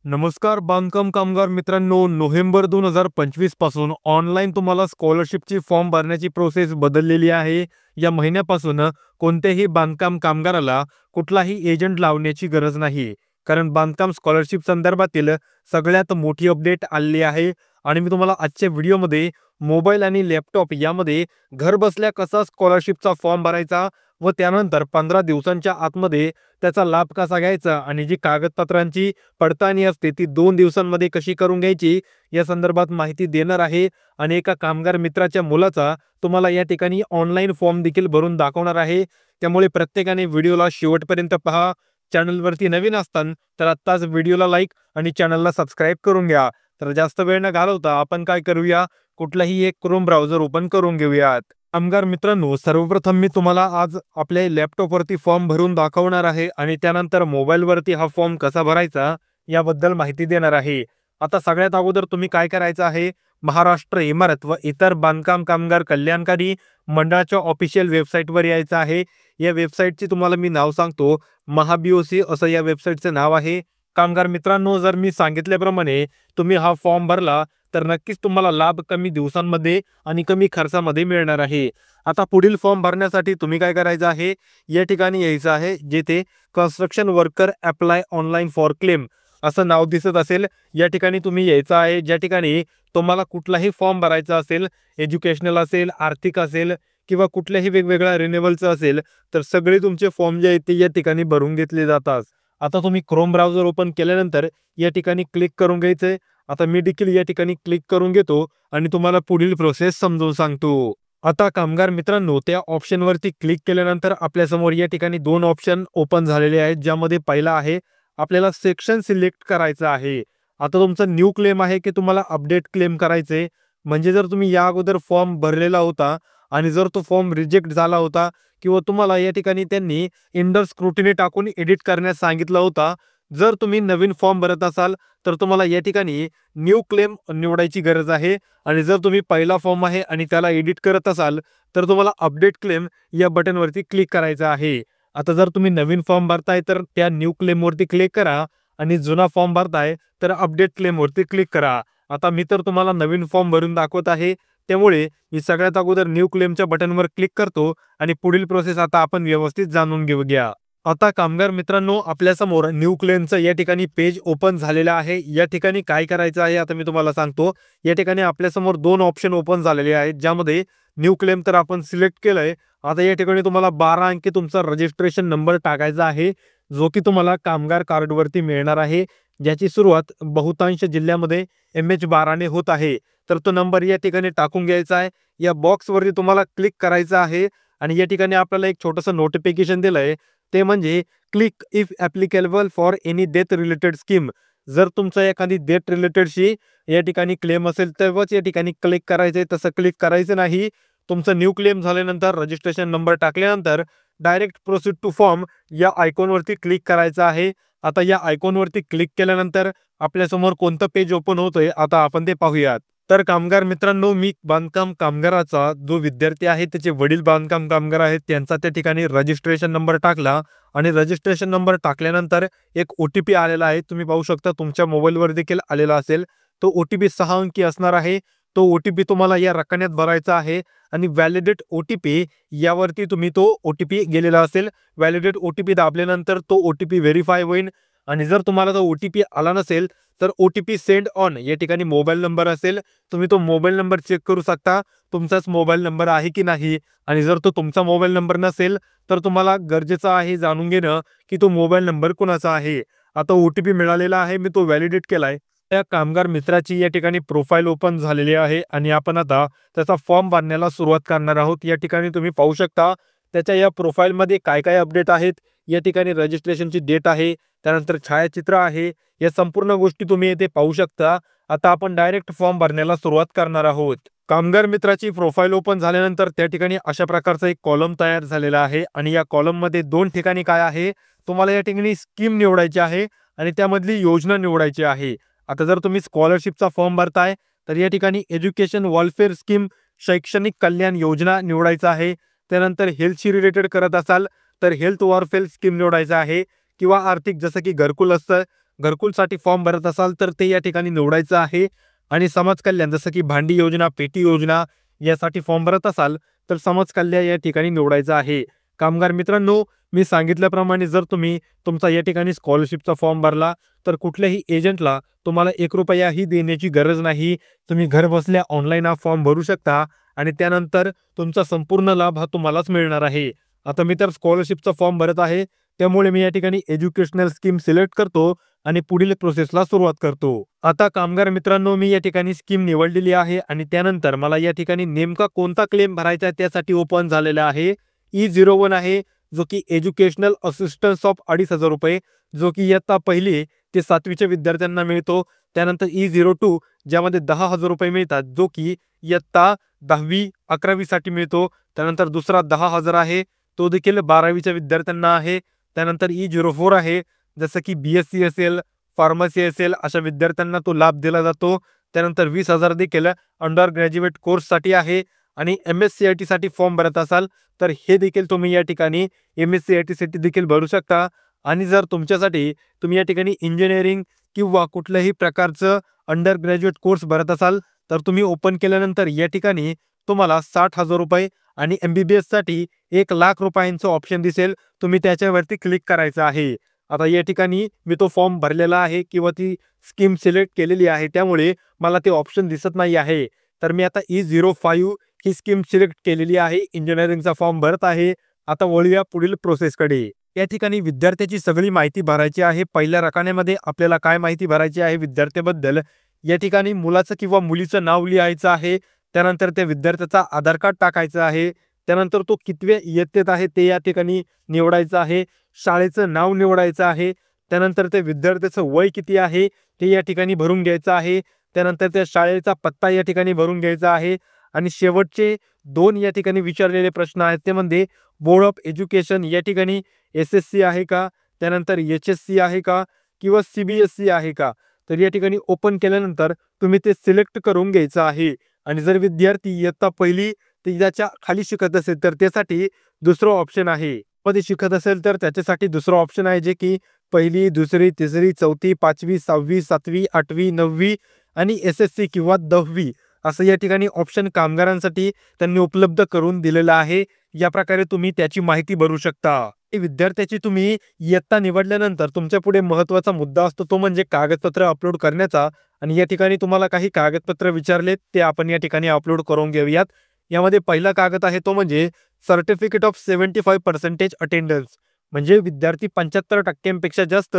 नमस्कार बांधकाम कामगार मित्रांनो, नोव्हेंबर 2025 पासून ऑनलाईन तुम्हाला स्कॉलरशिपची फॉर्म भरण्याची प्रोसेस बदललेली आहे. या महिन्यापासून कोणत्याही बांधकाम कामगाराला कुठलाही एजंट लावण्याची गरज नाही. कारण बांधकाम स्कॉलरशिप संदर्भातील सगळ्यात मोठी अपडेट आलेली आहे आणि मी तुम्हाला आजच्या व्हिडिओमध्ये मोबाईल आणि लॅपटॉप यामध्ये घर बसल्या कसा स्कॉलरशिपचा फॉर्म भरायचा व त्यानंतर 15 दिवसांच्या आतमध्ये त्याचा लाभ कसा घ्यायचा आणि जी कागदपत्रांची पडताळणी असते ती 2 दिवसांमध्ये कशी करून घ्यायची या संदर्भात माहिती देणार आहे. आणि एका कामगार मित्राच्या मुलाचा तुम्हाला या ठिकाणी ऑनलाईन फॉर्म देखील भरून दाखवणार आहे. त्यामुळे प्रत्येकाने व्हिडिओला शेवटपर्यंत पहा. चॅनलवरती नवीन असताना तर आत्ताच व्हिडिओला लाईक आणि चॅनलला सबस्क्राईब करून घ्या. तर जास्त वेळ न घालवता आपण काय करूया, कुठलाही एक क्रोम ब्राउझर ओपन करून घेऊयात. कामगार मित्रांनो, सर्वप्रथम मी तुम्हाला आज आपल्या लॅपटॉपवरती फॉर्म भरून दाखवणार आहे आणि त्यानंतर मोबाईलवरती हा फॉर्म कसा भरायचा याबद्दल माहिती देणार आहे. आता सगळ्यात अगोदर तुम्ही काय करायचं आहे, महाराष्ट्र इमारत व इतर बांधकाम कामगार कल्याणकारी मंडळाच्या ऑफिशियल वेबसाईटवर यायचं आहे. या वेबसाईटचे तुम्हाला मी नाव सांगतो, महाबीओसी असं या वेबसाईटचं नाव आहे. कामगार मित्रांनो, जर मी सांगितल्याप्रमाणे तुम्ही हा फॉर्म भरला तर नक्कीच तुम्हाला लाभ कमी दिवसांमध्ये आणि कमी खर्चामध्ये मिळणार आहे. आता पुढील फॉर्म भरण्यासाठी तुम्ही काय करायचं आहे, या ठिकाणी यायचं आहे जेथे construction worker apply online for claim असं नाव दिसत असेल. या ठिकाणी तुम्ही यायचं आहे, ज्या ठिकाणी तुम्हाला कुठलाही फॉर्म भरायचा असेल, एज्युकेशनल असेल, आर्थिक असेल किंवा कुठल्याही वेगवेगळ्या रिन्युअलचं असेल, तर सगळे तुमचे फॉर्म जे आहेत ते या ठिकाणी भरून घेतले जातात. आता तुम्ही क्रोम ब्राउझर ओपन केल्यानंतर या ठिकाणी क्लिक करून घ्यायचंय. आता मी देखील या ठिकाणी क्लिक करून घेतो आणि तुम्हाला पुढील प्रोसेस समजावून सांगतो. आता कामगार मित्रांनो, त्या ऑप्शनवरती क्लिक केल्यानंतर आपल्यासमोर या ठिकाणी 2 ऑप्शन ओपन झालेले आहेत, ज्यामध्ये पहिला आहे आपल्याला सेक्शन सिलेक्ट करायचं आहे. आता तुमचा न्यू क्लेम आहे की तुम्हाला अपडेट क्लेम करायचे. म्हणजे जर तुम्ही या अगोदर फॉर्म भरलेला होता आणि जर तो फॉर्म रिजेक्ट झाला होता किंवा तुम्हाला या ठिकाणी त्यांनी अंडर स्क्रुटिनी टाकून एडिट करण्यास सांगितलं होता, जर तुम्ही नवीन फॉर्म भरत असाल तर तुम्हाला या ठिकाणी न्यू क्लेम निवडायची गरज आहे. आणि जर तुम्ही पहिला फॉर्म आहे आणि त्याला एडिट करत असाल तर तुम्हाला अपडेट क्लेम या बटनवरती क्लिक करायचं आहे. आता जर तुम्ही नवीन फॉर्म भरताय तर त्या न्यू क्लेमवरती क्लिक करा आणि जुना फॉर्म भरताय तर अपडेट क्लेमवरती क्लिक करा. आता मी तर तुम्हाला नवीन फॉर्म भरून दाखवत आहे, त्यामुळे मी सगळ्यात अगोदर न्यू क्लेमच्या बटनवर क्लिक करतो आणि पुढील प्रोसेस आता आपण व्यवस्थित जाणून घेऊया. आता कामगार मित्रांनो, आपल्यासमोर न्यू क्लेमचं या ठिकाणी पेज ओपन झालेलं आहे. या ठिकाणी काय करायचं आहे आता मी तुम्हाला सांगतो. या ठिकाणी आपल्यासमोर 2 ऑप्शन ओपन झालेले आहेत, ज्यामध्ये न्यू क्लेम तर आपण सिलेक्ट केलंय. आता या ठिकाणी तुम्हाला 12 अंकी तुमचा रजिस्ट्रेशन नंबर टाकायचा आहे, जो की तुम्हाला कामगार कार्डवरती मिळणार आहे, ज्याची सुरुवात बहुतांश जिल्ह्यामध्ये MH12 ने होत आहे. तर तो नंबर या ठिकाणी टाकून घ्यायचा आहे. या बॉक्सवरती तुम्हाला क्लिक करायचं आहे आणि या ठिकाणी आपल्याला एक छोटंसं नोटिफिकेशन दिलंय, ते म्हणजे click if applicable for any death related scheme. जर तुमचा एखादी डेथ रिलेटेडशी या ठिकाणी क्लेम असेल तेव्हाच या ठिकाणी क्लिक करायचं आहे, तसं क्लिक करायचं नाही. तुमचं न्यू क्लेम झाल्यानंतर रजिस्ट्रेशन नंबर टाकल्यानंतर डायरेक्ट प्रोसीड टू फॉर्म या आयकॉनवरती क्लिक करायचं आहे. आता या आयकॉनवरती क्लिक केल्यानंतर आपल्यासमोर कोणतं पेज ओपन होतंय आता आपण ते पाहूयात. तर कामगार मित्रांनो, मी बांधकाम कामगाराचा जो विद्यार्थी आहे त्याचे वडील बांधकाम कामगार आहेत, त्यांचा त्या ठिकाणी रजिस्ट्रेशन नंबर टाकला आणि रजिस्ट्रेशन नंबर टाकल्यानंतर एक OTP आलेला आहे. तुम्ही पाहू शकता तुमच्या मोबाईलवर देखील आलेला असेल. तो OTP 6 अंकी असणार आहे. तो OTP तुम्हाला या रकान्यात भरायचा आहे आणि व्हॅलिडेट OTP यावरती तुम्ही तो OTP गेलेला असेल. व्हॅलिडेट OTP दाबल्यानंतर तो OTP व्हेरीफाय होईल आणि जर तुम्हाला तो OTP आला नसेल तर OTP सेंड ऑन या ठिकाणी मोबाईल नंबर असेल, तुम्ही तो मोबाईल नंबर चेक करू शकता तुमचाच मोबाईल नंबर आहे की नाही. आणि जर तो तुमचा मोबाईल नंबर नसेल तर तुम्हाला गरजेचं आहे जाणून घेणं की तो मोबाईल नंबर कोणाचा आहे. आता OTP मिळालेला आहे, मी तो व्हॅलिडेट केलाय. त्या कामगार मित्राची या ठिकाणी प्रोफाईल ओपन झालेली आहे आणि आपण आता त्याचा फॉर्म भरण्याला सुरुवात करणार आहोत. या ठिकाणी तुम्ही पाहू शकता त्याच्या या प्रोफाईलमध्ये काय काय अपडेट आहेत. या ठिकाणी रजिस्ट्रेशनची डेट आहे, त्यानंतर छायाचित्र आहे, या संपूर्ण गोष्टी तुम्ही येथे पाहू शकता. आता आपण डायरेक्ट फॉर्म भरण्याला सुरुवात करणार आहोत. कामगार मित्राची प्रोफाईल ओपन झाल्यानंतर त्या ठिकाणी अशा प्रकारचा एक कॉलम तयार झालेला आहे आणि या कॉलम मध्ये 2 ठिकाणी काय आहे, तुम्हाला या ठिकाणी स्कीम निवडायची आहे आणि त्यामधली योजना निवडायची आहे. आता जर तुम्ही स्कॉलरशिपचा फॉर्म भरताय तर या ठिकाणी एज्युकेशन वेलफेअर स्कीम शैक्षणिक कल्याण योजना निवडायचा आहे. त्यानंतर हेल्थशी रिलेटेड करत असाल तर हेल्थ वेलफेअर स्कीम निवडायचा आहे किंवा आर्थिक जसं की घरकुल असतं घरकुलसाठी फॉर्म भरत असाल तर ते या ठिकाणी निवडायचं आहे. आणि समाज कल्याण जसं की भांडी योजना, पेटी योजना यासाठी फॉर्म भरत असाल तर समाज कल्याण या ठिकाणी निवडायचं आहे. कामगार मित्रांनो, मी सांगितल्याप्रमाणे जर तुम्ही तुमचा या ठिकाणी स्कॉलरशिपचा फॉर्म भरला तर कुठल्याही एजंटला तुम्हाला ₹1ही देण्याची गरज नाही. तुम्ही घरबसल्या ऑनलाईन हा फॉर्म भरू शकता आणि त्यानंतर तुमचा संपूर्ण लाभ हा तुम्हालाच मिळणार आहे. आता मी तर स्कॉलरशिपचा फॉर्म भरत आहे, त्यामुळे मी या ठिकाणी एज्युकेशनल स्कीम सिलेक्ट करतो आणि पुढील प्रोसेसला सुरुवात करतो. आता कामगार मित्रांनो, मी या ठिकाणी स्कीम निवडलेली आहे आणि त्यानंतर मला या ठिकाणी नेमका कोणता क्लेम भरायचा आहे त्यासाठी ओपन झालेला आहे. E01 आहे, जो की एज्युकेशनल असिस्टन्स ऑफ ₹2,500 जो की इयत्ता 1ली ते 7वीच्या विद्यार्थ्यांना मिळतो. त्यानंतर E02 ज्यामध्ये ₹10,000 मिळतात, जो की इयत्ता 10वी 11वी साठी मिळतो. त्यानंतर दुसरा 10,000 आहे, तो देखील 12वीच्या विद्यार्थ्यांना आहे. त्यानंतर E04 आहे, जसं की BSc असेल, फार्मसी असेल अशा विद्यार्थ्यांना तो लाभ दिला जातो. त्यानंतर 20,000 देखील अंडर ग्रॅज्युएट कोर्ससाठी आहे आणि MSCIT साठी फॉर्म भरत असाल तर हे देखील तुम्ही या ठिकाणी MSCIT साठी देखील भरू शकता. आणि जर तुमच्यासाठी तुम्ही या ठिकाणी इंजिनिअरिंग किंवा कुठल्याही प्रकारचं अंडर ग्रॅज्युएट कोर्स भरत असाल तर तुम्ही ओपन केल्यानंतर या ठिकाणी तुम्हाला ₹60,000 आणि MBBS साठी ₹1,00,000 ऑप्शन दिसेल. तुम्ही त्याच्यावरती क्लिक करायचं आहे. आता या ठिकाणी मी तो फॉर्म भरलेला आहे किंवा ती स्कीम सिलेक्ट केलेली आहे, त्यामुळे मला ते ऑप्शन दिसत नाही आहे. तर मी आता E05 ही स्कीम सिलेक्ट केलेली आहे. इंजिनिअरिंगचा फॉर्म भरत आहे. आता वळूया पुढील प्रोसेसकडे. या ठिकाणी विद्यार्थ्याची सगळी माहिती भरायची आहे. पहिल्या रकान्यामध्ये आपल्याला काय माहिती भरायची आहे विद्यार्थ्याबद्दल, या ठिकाणी मुलाचं किंवा मुलीचं नाव लिहायचं आहे. त्यानंतर त्या विद्यार्थ्याचा आधार कार्ड टाकायचं आहे. त्यानंतर तो कितव्या इयत्तेत आहे ते या ठिकाणी निवडायचं आहे. शाळेचं नाव निवडायचं आहे. त्यानंतर त्या विद्यार्थ्याचं वय किती आहे ते या ठिकाणी भरून घ्यायचं आहे. त्यानंतर त्या शाळेचा पत्ता या ठिकाणी भरून घ्यायचा आहे. आणि शेवटचे 2 या ठिकाणी विचारलेले प्रश्न आहेत ते म्हणजे बोर्ड ऑफ एज्युकेशन या ठिकाणी SSC आहे का, त्यानंतर HSC आहे का किंवा CBSE आहे का. तर या ठिकाणी ओपन केल्यानंतर तुम्ही ते सिलेक्ट करून घ्यायचं आहे. आणि जर विद्यार्थी इयत्ता 1ली ते त्याच्या खाली शिकत असेल तर त्यासाठी दुसरं ऑप्शन आहे. मध्ये शिकत असेल तर त्याच्यासाठी दुसरं ऑप्शन आहे, जे की 1ली, 2री, 3री, 4थी, 5वी, 6वी, 7वी, 8वी, 9वी आणि SSC किंवा 10वी असं या ठिकाणी ऑप्शन कामगारांसाठी त्यांनी उपलब्ध करून दिलेलं आहे. या प्रकारे तुम्ही त्याची माहिती भरू शकता. विद्यार्थ्याची तुम्ही इयत्ता निवडल्यानंतर तुमच्या पुढे महत्त्वाचा मुद्दा असतो, तो म्हणजे कागदपत्र अपलोड करण्याचा. आणि या ठिकाणी तुम्हाला काही कागदपत्र विचारलेत ते आपण या ठिकाणी अपलोड करून घेऊयात. यामध्ये पहिला कागद आहे तो म्हणजे सर्टिफिकेट ऑफ 75% अटेंडन्स, म्हणजे विद्यार्थी 75% जास्त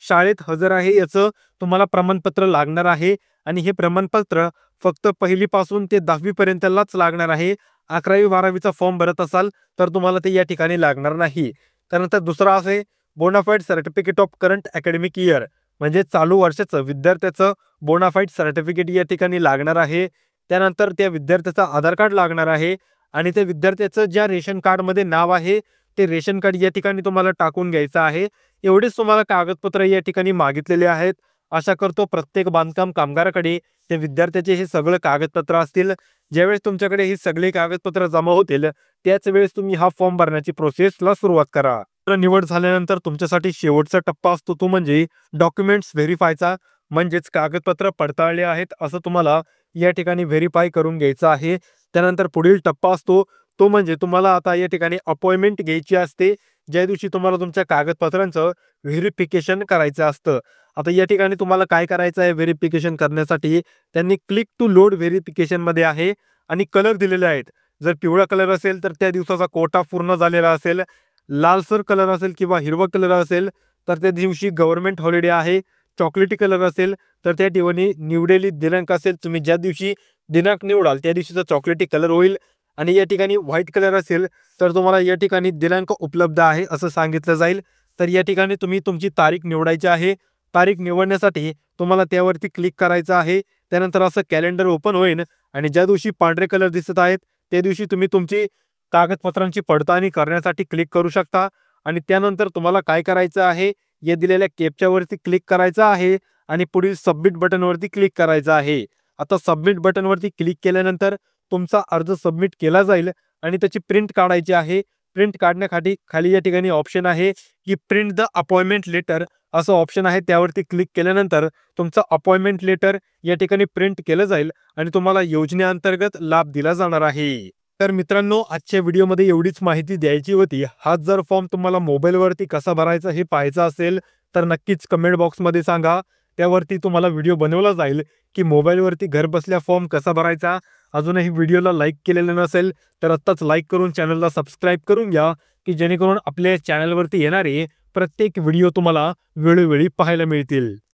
शाळेत हजर आहे याचं तुम्हाला प्रमाणपत्र लागणार आहे. आणि हे प्रमाणपत्र फक्त 1ली पासून ते 10वी पर्यंतलाच लागणार आहे. 11वी 12वीचा फॉर्म भरत असाल तर तुम्हाला ते या ठिकाणी लागणार नाही. त्यानंतर दुसरा आहे bonafide certificate of current academic year, म्हणजे चालू वर्षाचं विद्यार्थ्याचं बोनाफाईड सर्टिफिकेट या ठिकाणी लागणार आहे. त्यानंतर त्या विद्यार्थ्याचा आधार कार्ड लागणार आहे. आणि त्या विद्यार्थ्याचं ज्या रेशन कार्डमध्ये नाव आहे ते रेशन कार्ड या ठिकाणी तुम्हाला टाकून घ्यायचं आहे. एवढेच तुम्हाला कागदपत्र या ठिकाणी मागितलेले आहेत. आशा करतो प्रत्येक बांधकाम कामगाराकडे त्या विद्यार्थ्याचे हे सगळे कागदपत्र असतील. ज्यावेळेस तुमच्याकडे ही सगळी कागदपत्र जमा होतील त्याच वेळेस तुम्ही हा फॉर्म भरण्याची प्रोसेसला सुरुवात करा. निवड झाल्यानंतर तुमच्यासाठी शेवटचा टप्पा असतो तो म्हणजे डॉक्युमेंट्स व्हेरीफायचा, म्हणजेच कागदपत्र पडताळले आहेत असं तुम्हाला या ठिकाणी व्हेरीफाय करून घ्यायचं आहे. त्यानंतर पुढील टप्पा असतो तो म्हणजे तुम्हाला आता या ठिकाणी अपॉइंटमेंट घ्यायची असते, ज्या दिवशी तुम्हाला तुमच्या कागदपत्रांचं व्हेरिफिकेशन करायचं असतं. आता या ठिकाणी तुम्हाला काय करायचं आहे व्हेरिफिकेशन करण्यासाठी, त्यांनी क्लिक टू लोड व्हेरिफिकेशन मध्ये आहे आणि कलर दिलेले आहेत. जर पिवळा कलर असेल तर त्या दिवसाचा कोटा पूर्ण झालेला असेल. लालसर कलर असेल किंवा हिरवा कलर असेल तर त्या दिवशी गव्हर्नमेंट हॉलिडे आहे. चॉकलेटी कलर असेल तर त्या ठिकाणी निवडेली दिनांक असेल, तुम्ही ज्या दिवशी दिनांक निवडाल त्या दिवशीचा चॉकलेटी कलर होईल. आणि या ठिकाणी व्हाईट कलर असेल तर तुम्हाला या ठिकाणी दिनांक उपलब्ध आहे असं सांगितलं जाईल. तर या ठिकाणी तुम्ही तुमची तारीख निवडायची आहे. तारीख निवडण्यासाठी तुम्हाला त्यावरती क्लिक करायचं आहे. त्यानंतर असं कॅलेंडर ओपन होईल आणि ज्या दिवशी पांढरे कलर दिसत आहेत त्या दिवशी तुम्ही तुमची कागदपत्रांची पडताळणी करण्यासाठी क्लिक करू शकता. आणि त्यानंतर तुम्हाला काय करायचं आहे, या दिलेल्या कॅप्चावरती क्लिक करायचं आहे आणि पुढील सबमिट बटनवरती क्लिक करायचं आहे. आता सबमिट बटनवरती क्लिक केल्यानंतर तुमचा अर्ज सबमिट केला जाईल आणि त्याची प्रिंट काढायची आहे. प्रिंट काढण्यासाठी खाली या ठिकाणी ऑप्शन आहे की प्रिंट द अपॉइंटमेंट लेटर असं ऑप्शन आहे, त्यावरती क्लिक केल्यानंतर तुमचं अपॉइंटमेंट लेटर या ठिकाणी प्रिंट केलं जाईल आणि तुम्हाला योजनेअंतर्गत लाभ दिला जाणार आहे. तर मित्रांनो, आजच्या व्हिडिओमध्ये एवढीच माहिती द्यायची होती. हाच जर फॉर्म तुम्हाला मोबाईलवरती कसा भरायचा हे पाहायचं असेल तर नक्कीच कमेंट बॉक्समध्ये सांगा. त्यावरती तुम्हाला व्हिडिओ बनवला जाईल की मोबाईलवरती घर बसल्या फॉर्म कसा भरायचा. अजूनही व्हिडिओला लाईक केलेलं नसेल तर आत्ताच लाईक करून चॅनलला सबस्क्राईब करून घ्या, की जेणेकरून आपल्या चॅनलवरती येणारे प्रत्येक व्हिडिओ तुम्हाला वेळोवेळी पाहायला मिळतील.